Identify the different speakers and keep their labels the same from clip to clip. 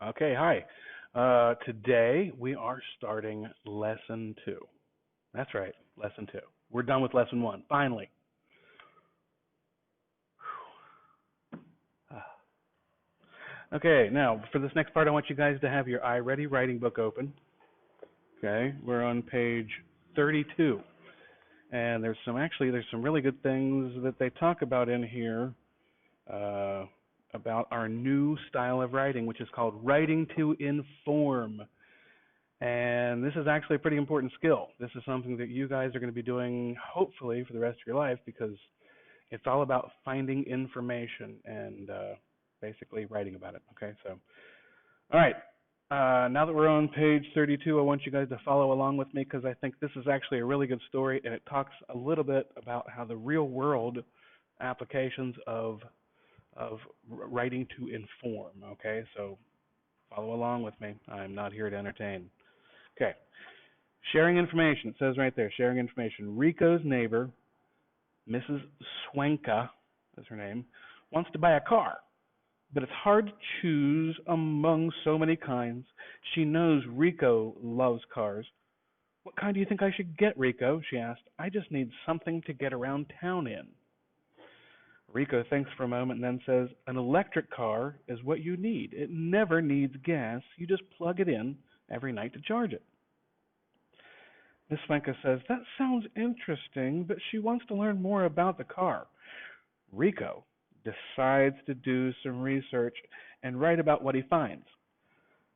Speaker 1: Okay, hi. Today we are starting lesson two. That's right, lesson two. We're done with lesson one, finally. Ah. Okay, now for this next part, I want you guys to have your iReady writing book open. Okay, we're on page 32. And there's some really good things that they talk about in here uh, about our new style of writing, which is called writing to inform. And this is actually a pretty important skill. This is something that you guys are going to be doing hopefully for the rest of your life because it's all about finding information and basically writing about it. Okay, so all right. Now that we're on page 32, I want you guys to follow along with me because I think this is actually a really good story and it talks a little bit about how the real world applications of writing to inform. Okay, so follow along with me. I'm not here to entertain. Okay. Sharing information. It says right there, sharing information. Rico's neighbor, Mrs. Swanka, is her name, wants to buy a car, but it's hard to choose among so many kinds. She knows Rico loves cars. What kind do you think I should get, Rico? She asked. I just need something to get around town in. Rico thinks for a moment and then says, an electric car is what you need. It never needs gas. You just plug it in every night to charge it. Miss Swanka says, that sounds interesting, but she wants to learn more about the car. Rico decides to do some research and write about what he finds.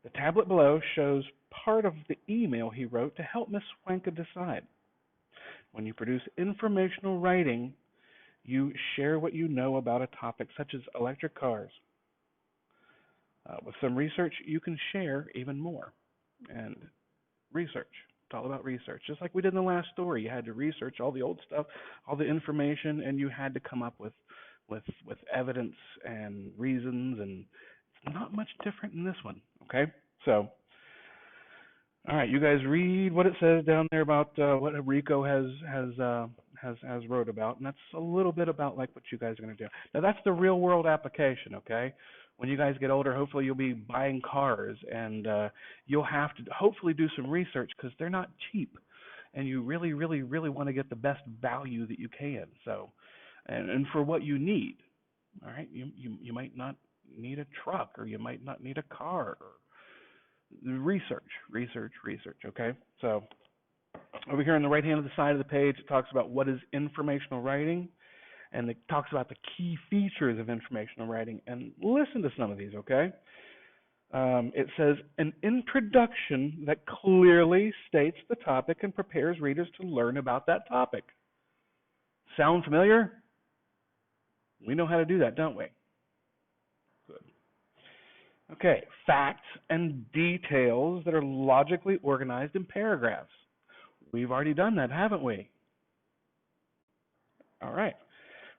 Speaker 1: The tablet below shows part of the email he wrote to help Miss Swanka decide. When you produce informational writing, you share what you know about a topic such as electric cars. With some research, you can share even more. And research. It's all about research. Just like we did in the last story, you had to research all the old stuff, all the information, and you had to come up with evidence and reasons, and it's not much different in this one. Okay, so all right, you guys read what it says down there about what Rico has wrote about, and that's a little bit about like what you guys are going to do. Now that's the real world application. Okay, when you guys get older, hopefully you'll be buying cars, and you'll have to hopefully do some research because they're not cheap, and you really, really, really want to get the best value that you can. So, and for what you need, all right, you might not need a truck, or you might not need a car, or research, research, research. Okay, so over here on the right hand of the side of the page, it talks about what is informational writing, and it talks about the key features of informational writing. And listen to some of these, okay? It says an introduction that clearly states the topic and prepares readers to learn about that topic. Sound familiar? We know how to do that, don't we? Good. Okay, facts and details that are logically organized in paragraphs. We've already done that, haven't we? All right.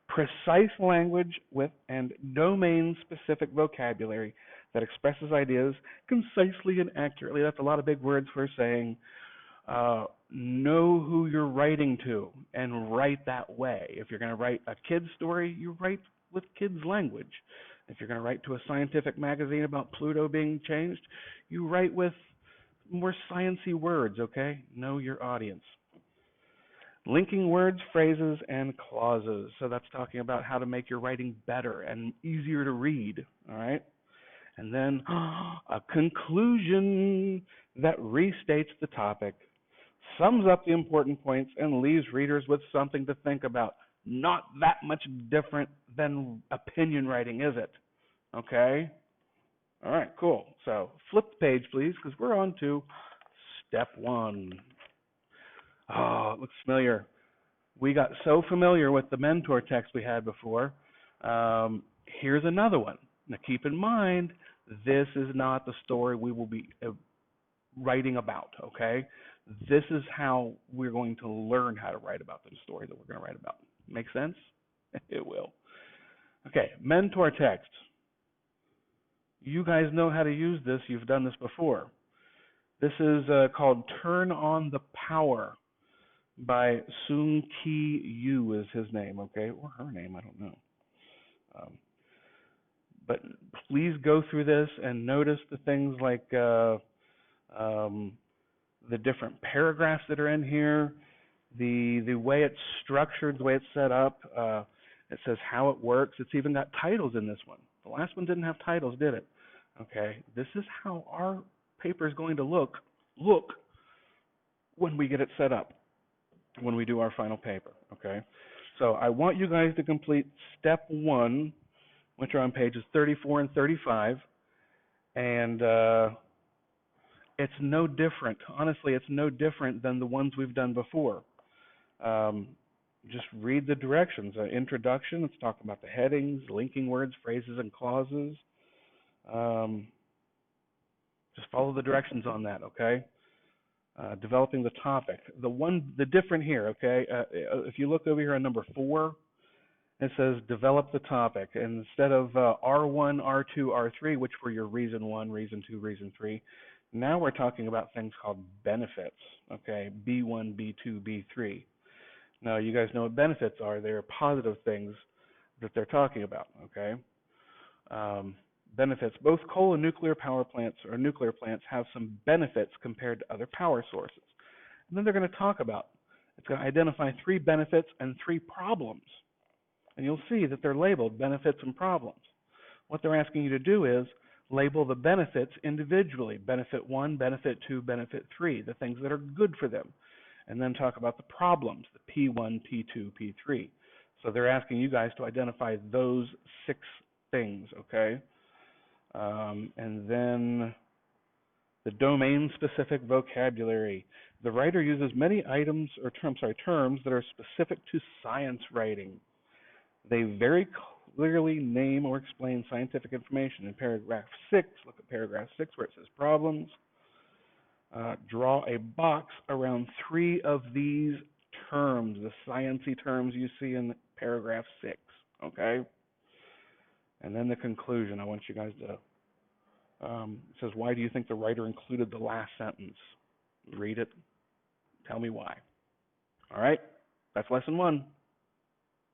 Speaker 1: Precise language with and domain-specific vocabulary that expresses ideas concisely and accurately. That's a lot of big words for saying know who you're writing to and write that way. If you're going to write a kid's story, you write with kids' language. If you're going to write to a scientific magazine about Pluto being changed, you write with more sciencey words, okay? Know your audience. Linking words, phrases, and clauses. So that's talking about how to make your writing better and easier to read, all right? And then a conclusion that restates the topic, sums up the important points, and leaves readers with something to think about. Not that much different than opinion writing, is it? Okay? All right, cool. So flip the page, please, because we're on to step one. Oh, it looks familiar. We got so familiar with the mentor text we had before. Here's another one. Now, keep in mind, this is not the story we will be writing about, okay? This is how we're going to learn how to write about the story that we're going to write about. Make sense? It will. Okay, mentor text. You guys know how to use this. You've done this before. This is called Turn on the Power by Soon Ki Yu is his name, okay? Or her name, I don't know. But please go through this and notice the things like um, the different paragraphs that are in here, the way it's structured, the way it's set up. It says how it works. It's even got titles in this one. The last one didn't have titles, did it? Okay, this is how our paper is going to look when we get it set up, when we do our final paper. Okay, so I want you guys to complete step 1, which are on pages 34 and 35, and it's no different. Honestly, it's no different than the ones we've done before. Um, just read the directions. Introduction, let's talk about the headings, linking words, phrases, and clauses. Um, just follow the directions on that, okay? Developing the topic. The different here, okay? If you look over here on number 4, it says develop the topic. And instead of R1, R2, R3, which were your reason 1, reason 2, reason 3, now we're talking about things called benefits, okay? B1, B2, B3. Now, you guys know what benefits are. They're positive things that they're talking about, okay? Um, benefits. Both coal and nuclear power plants or nuclear plants have some benefits compared to other power sources. And then they're going to talk about, it's going to identify 3 benefits and 3 problems. And you'll see that they're labeled benefits and problems. What they're asking you to do is label the benefits individually. Benefit 1, benefit 2, benefit 3, the things that are good for them. And then talk about the problems, the P1, P2, P3. So they're asking you guys to identify those 6 things, okay? And then the domain-specific vocabulary. The writer uses many items or terms that are specific to science writing. They very clearly name or explain scientific information. In paragraph 6, look at paragraph 6 where it says problems. Draw a box around 3 of these terms, the sciencey terms you see in paragraph 6, okay? And then the conclusion. I want you guys to, it says, why do you think the writer included the last sentence? Read it. Tell me why. All right? That's lesson 1.